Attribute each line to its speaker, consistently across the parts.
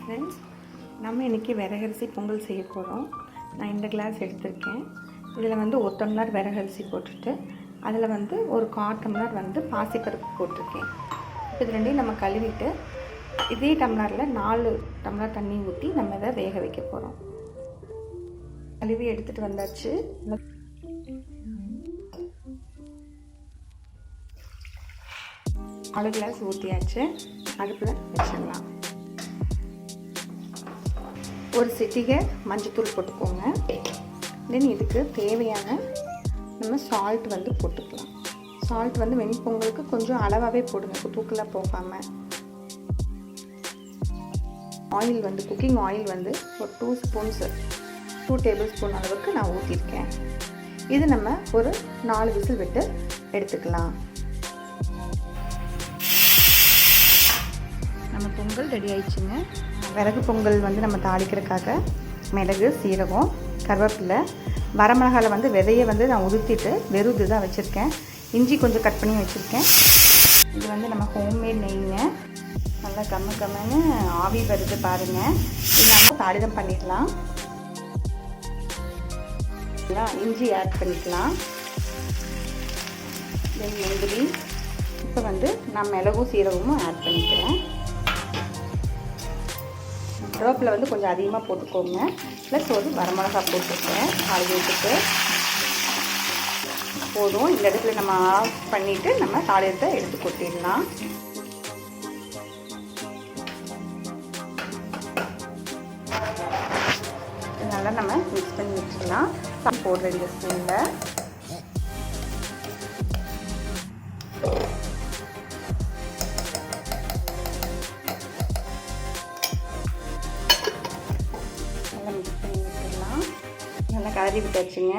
Speaker 1: Friends, நம்ம இன்றைக்கி விறகரிசி பொங்கல் செய்ய போகிறோம். நான் இந்த கிளாஸ் எடுத்திருக்கேன். இதில் வந்து 1 டம்ளர் விறகரிசி போட்டுட்டு அதில் வந்து ஒரு 1/4 டம்ளர் வந்து பாசிப்பருப்பு போட்டிருக்கேன். இது ரெண்டையும் நம்ம கழுவிட்டு இதே டம்ளரில் 4 டம்ளர் தண்ணி ஊற்றி நம்ம இதை வேக வைக்க போகிறோம். கழுவி எடுத்துகிட்டு வந்தாச்சு. 4 கிளாஸ் ஊற்றியாச்சு. அடுப்பில் வச்சிடலாம். ஒரு சிட்டிகை மஞ்சத்தூள் போட்டுக்கோங்க. தென் இதுக்கு தேவையான நம்ம சால்ட் வந்து போட்டுக்கலாம். சால்ட் வந்து வெண்பொங்கலுக்கு கொஞ்சம் அளவாகவே போடுங்க, தூக்கலாக போகாமல். ஆயில் வந்து குக்கிங் ஆயில் வந்து ஒரு 2 டேபிள் ஸ்பூன் அளவுக்கு நான் ஊற்றிருக்கேன். இது நம்ம ஒரு 4 விசில் விட்டு எடுத்துக்கலாம். நம்ம பொங்கல் ரெடி ஆயிடுச்சுங்க. விறகு பொங்கல் வந்து நம்ம தாளிக்கிறதுக்காக மிளகு, சீரகம், கருவேப்பிலை, வரமிளகாயில் வந்து விதையை வந்து நான் உதுத்திட்டு வெறும் இது தான் வச்சுருக்கேன். இஞ்சி கொஞ்சம் கட் பண்ணி வச்சுருக்கேன். இது வந்து நம்ம ஹோம்மேட் நெய்ங்க. நல்லா கம்மன்னு ஆவி வருது பாருங்கள். இது நம்ம தாளிதம் பண்ணிடலாம். இஞ்சி ஆட் பண்ணிக்கலாம். முந்திரி. இப்போ வந்து நான் மிளகும் சீரகமும் ஆட் பண்ணிக்கிறேன். கருவேப்பிலை வந்து கொஞ்சம் அதிகமாக போட்டுக்கோங்க. ப்ளஸ் ஒரு வரமிளகா போட்டுருக்கேன். தாளிதத்துக்கு போதும். இந்த இடத்துல நம்ம ஆஃப் பண்ணிவிட்டு நம்ம தாளிதத்தை எடுத்து கொட்டிடலாம். இதனால் நம்ம மிக்ஸ் பண்ணி வச்சுக்கலாம். போடுற இந்த ஸ்பூனில் மிக்ஸ் பண்ணி வச்சிடலாம். நல்லா கலரி விட்டாச்சுங்க.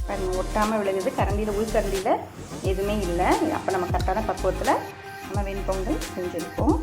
Speaker 1: பாருங்கள், ஒட்டாமல் விழுகுது. கரண்டியில் உள்கரண்டியில் எதுவுமே இல்லை. அப்போ நம்ம கரெக்டான பக்குவத்தில் நம்ம வெண்பொங்கல் செஞ்சுருக்கோம்.